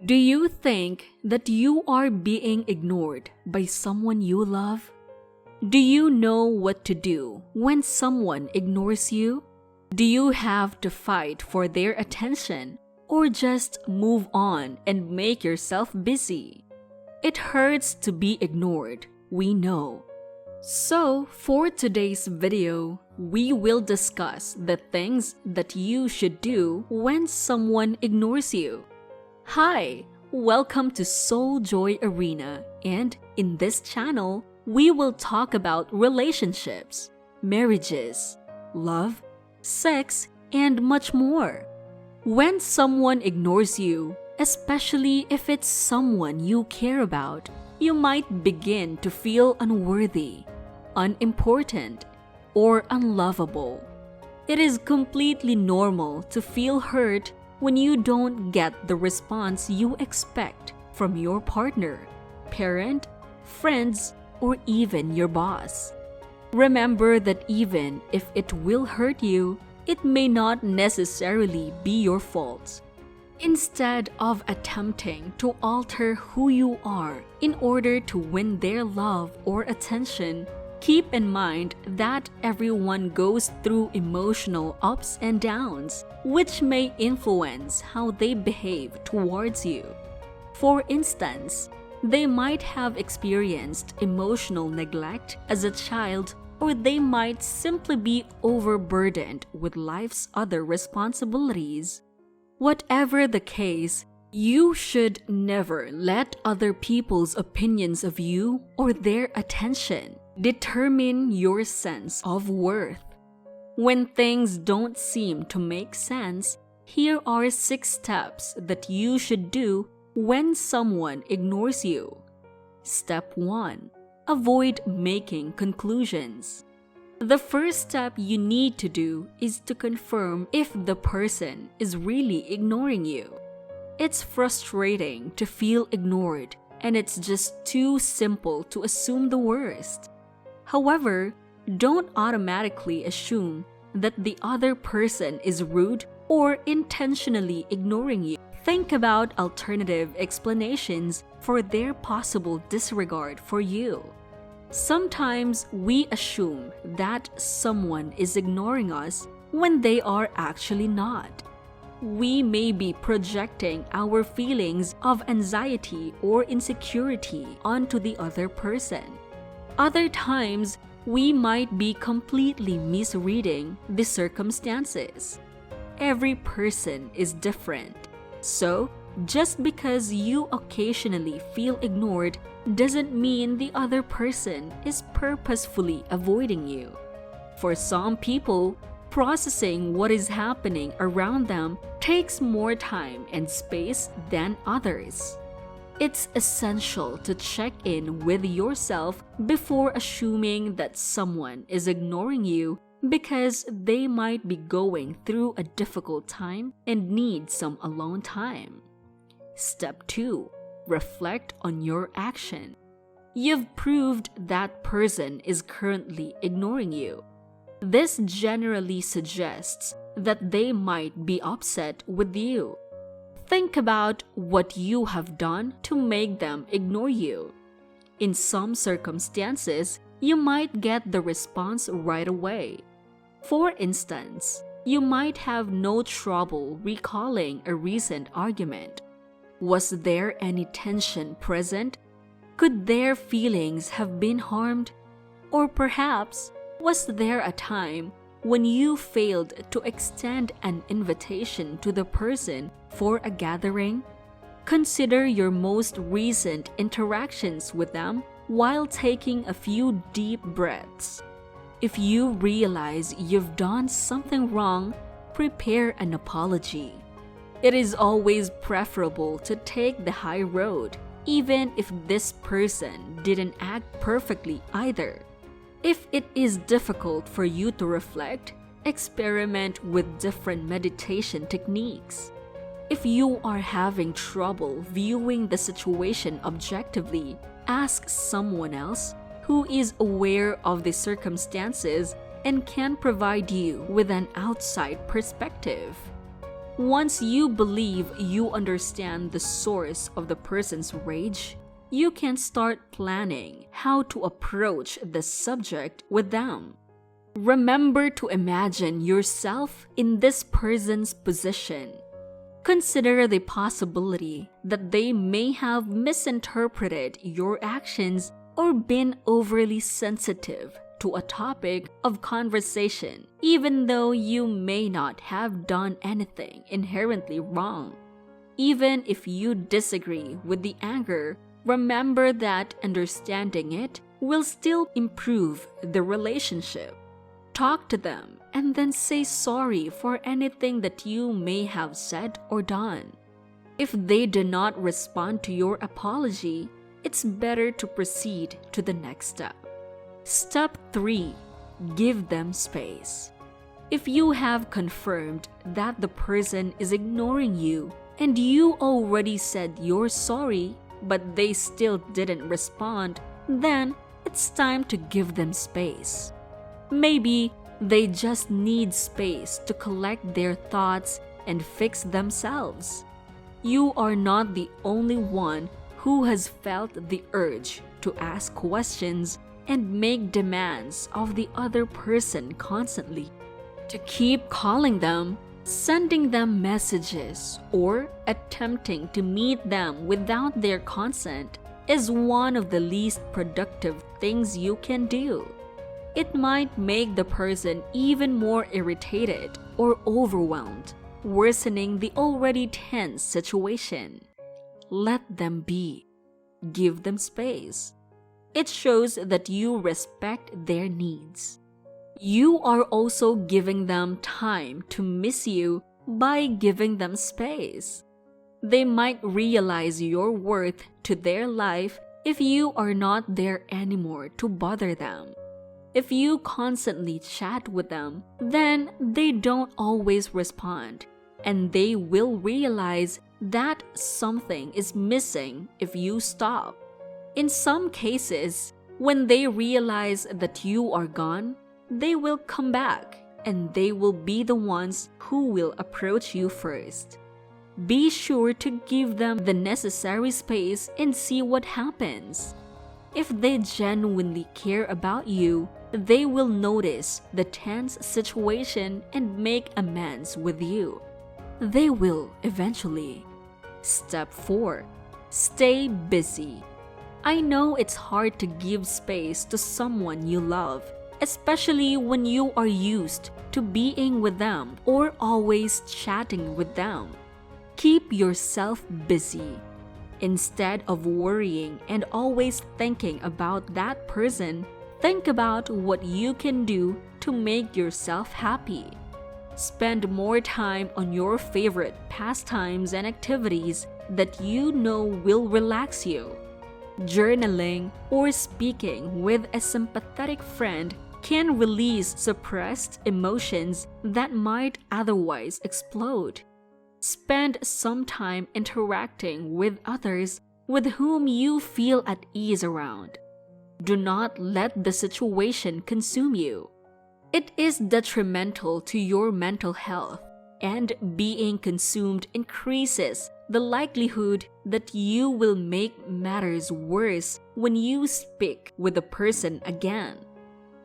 Do you think that you are being ignored by someone you love? Do you know what to do when someone ignores you? Do you have to fight for their attention or just move on and make yourself busy? It hurts to be ignored, we know. So, for today's video, we will discuss the things that you should do when someone ignores you. Hi, welcome to Soul Joy Arena, and in this channel, we will talk about relationships, marriages, love, sex, and much more. When someone ignores you, especially if it's someone you care about, you might begin to feel unworthy, unimportant, or unlovable. It is completely normal to feel hurt when you don't get the response you expect from your partner, parent, friends, or even your boss. Remember that even if it will hurt you, it may not necessarily be your fault. Instead of attempting to alter who you are in order to win their love or attention, keep in mind that everyone goes through emotional ups and downs, which may influence how they behave towards you. For instance, they might have experienced emotional neglect as a child, or they might simply be overburdened with life's other responsibilities. Whatever the case, you should never let other people's opinions of you or their attention determine your sense of worth. When things don't seem to make sense, here are 6 steps that you should do when someone ignores you. Step 1. Avoid making conclusions. The first step you need to do is to confirm if the person is really ignoring you. It's frustrating to feel ignored, and it's just too simple to assume the worst. However, don't automatically assume that the other person is rude or intentionally ignoring you. Think about alternative explanations for their possible disregard for you. Sometimes we assume that someone is ignoring us when they are actually not. We may be projecting our feelings of anxiety or insecurity onto the other person. Other times, we might be completely misreading the circumstances. Every person is different, so just because you occasionally feel ignored doesn't mean the other person is purposefully avoiding you. For some people, processing what is happening around them takes more time and space than others. It's essential to check in with yourself before assuming that someone is ignoring you because they might be going through a difficult time and need some alone time. Step 2. Reflect on your action. You've proved that person is currently ignoring you. This generally suggests that they might be upset with you. Think about what you have done to make them ignore you. In some circumstances, you might get the response right away. For instance, you might have no trouble recalling a recent argument. Was there any tension present? Could their feelings have been harmed? Or perhaps, was there a time when you failed to extend an invitation to the person for a gathering? Consider your most recent interactions with them while taking a few deep breaths. If you realize you've done something wrong, prepare an apology. It is always preferable to take the high road, even if this person didn't act perfectly either. If it is difficult for you to reflect, experiment with different meditation techniques. If you are having trouble viewing the situation objectively, ask someone else who is aware of the circumstances and can provide you with an outside perspective. Once you believe you understand the source of the person's rage, you can start planning how to approach the subject with them. Remember to imagine yourself in this person's position. Consider the possibility that they may have misinterpreted your actions or been overly sensitive to a topic of conversation, even though you may not have done anything inherently wrong. Even if you disagree with the anger, remember that understanding it will still improve the relationship. Talk to them and then say sorry for anything that you may have said or done. If they do not respond to your apology, it's better to proceed to the next step. Step 3. Give them space. If you have confirmed that the person is ignoring you and you already said you're sorry, but they still didn't respond, then it's time to give them space. Maybe they just need space to collect their thoughts and fix themselves. You are not the only one who has felt the urge to ask questions and make demands of the other person constantly. To keep calling them, sending them messages, or attempting to meet them without their consent is one of the least productive things you can do. It might make the person even more irritated or overwhelmed, worsening the already tense situation. Let them be. Give them space. It shows that you respect their needs. You are also giving them time to miss you by giving them space. They might realize your worth to their life if you are not there anymore to bother them. If you constantly chat with them, then they don't always respond, and they will realize that something is missing if you stop. In some cases, when they realize that you are gone, they will come back, and they will be the ones who will approach you first. Be sure to give them the necessary space and see what happens. If they genuinely care about you, they will notice the tense situation and make amends with you. They will eventually. Step 4. Stay busy. I know it's hard to give space to someone you love, especially when you are used to being with them or always chatting with them. Keep yourself busy. Instead of worrying and always thinking about that person, think about what you can do to make yourself happy. Spend more time on your favorite pastimes and activities that you know will relax you. Journaling or speaking with a sympathetic friend can release suppressed emotions that might otherwise explode. Spend some time interacting with others with whom you feel at ease around. Do not let the situation consume you. It is detrimental to your mental health, and being consumed increases the likelihood that you will make matters worse when you speak with the person again.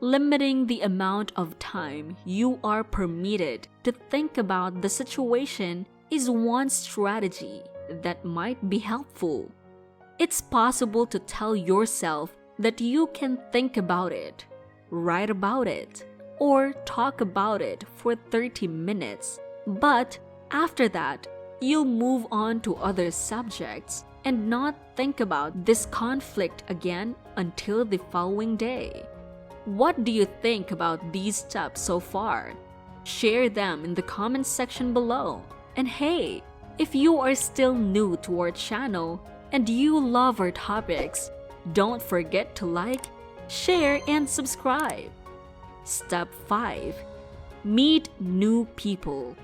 Limiting the amount of time you are permitted to think about the situation is one strategy that might be helpful. It's possible to tell yourself that you can think about it, write about it, or talk about it for 30 minutes, but after that, you'll move on to other subjects and not think about this conflict again until the following day. What do you think about these steps so far? Share them in the comments section below. And hey, if you are still new to our channel and you love our topics, don't forget to like, share, and subscribe. Step 5. Meet new people.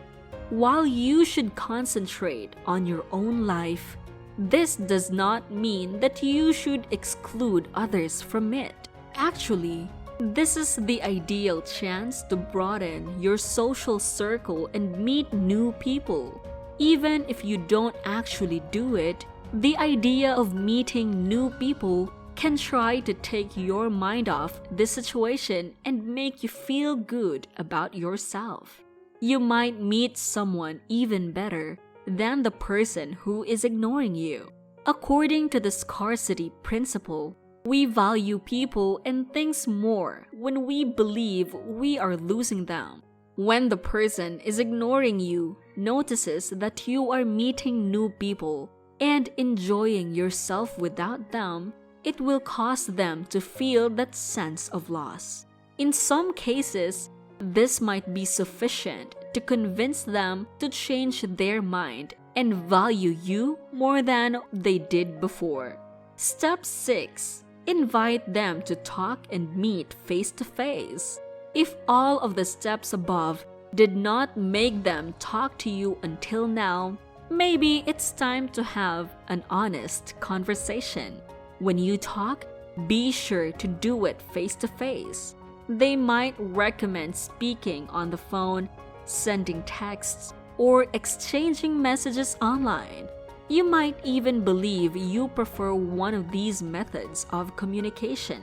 While you should concentrate on your own life, this does not mean that you should exclude others from it. Actually, this is the ideal chance to broaden your social circle and meet new people. Even if you don't actually do it, the idea of meeting new people can try to take your mind off the situation and make you feel good about yourself. You might meet someone even better than the person who is ignoring you. According to the scarcity principle, we value people and things more when we believe we are losing them. When the person is ignoring you, notices that you are meeting new people and enjoying yourself without them, it will cause them to feel that sense of loss. In some cases, this might be sufficient to convince them to change their mind and value you more than they did before. Step 6. Invite them to talk and meet face to face. If all of the steps above did not make them talk to you until now, maybe it's time to have an honest conversation. When you talk, be sure to do it face to face. They might recommend speaking on the phone, sending texts, or exchanging messages online. You might even believe you prefer one of these methods of communication.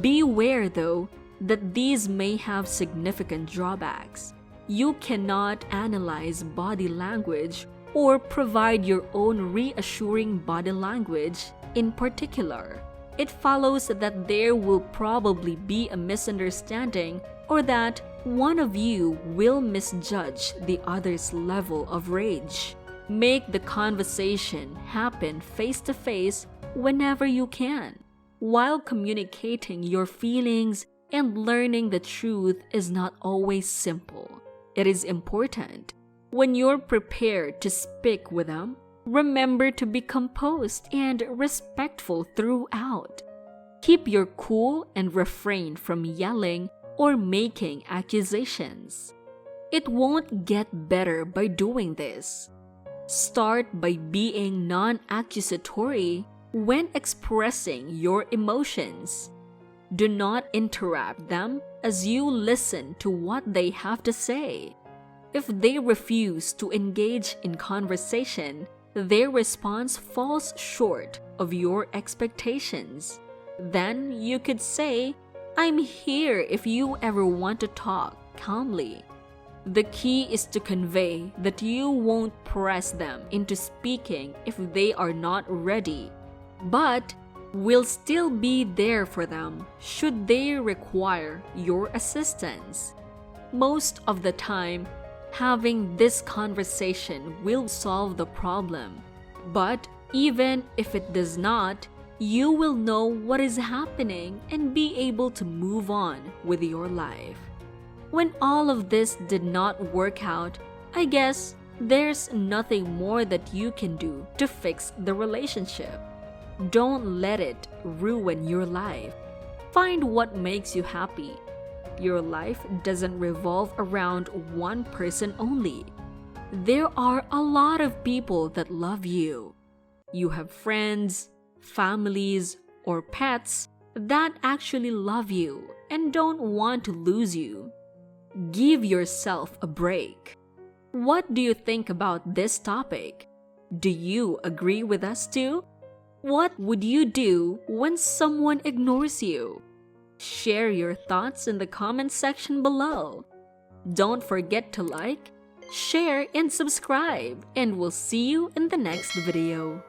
Beware, though, that these may have significant drawbacks. You cannot analyze body language or provide your own reassuring body language in particular. It follows that there will probably be a misunderstanding or that one of you will misjudge the other's level of rage. Make the conversation happen face to face whenever you can. While communicating your feelings and learning the truth is not always simple, it is important. When you're prepared to speak with them, remember to be composed and respectful throughout. Keep your cool and refrain from yelling or making accusations. It won't get better by doing this. Start by being non-accusatory when expressing your emotions. Do not interrupt them as you listen to what they have to say. If they refuse to engage in conversation, their response falls short of your expectations. Then you could say, "I'm here if you ever want to talk," calmly. The key is to convey that you won't press them into speaking if they are not ready, but will still be there for them should they require your assistance. Most of the time, having this conversation will solve the problem, but even if it does not, you will know what is happening and be able to move on with your life. When all of this did not work out, I guess there's nothing more that you can do to fix the relationship. Don't let it ruin your life. Find what makes you happy. Your life doesn't revolve around one person only. There are a lot of people that love you. You have friends, families, or pets that actually love you and don't want to lose you. Give yourself a break. What do you think about this topic? Do you agree with us too? What would you do when someone ignores you? Share your thoughts in the comment section below. Don't forget to like, share, and subscribe, and we'll see you in the next video.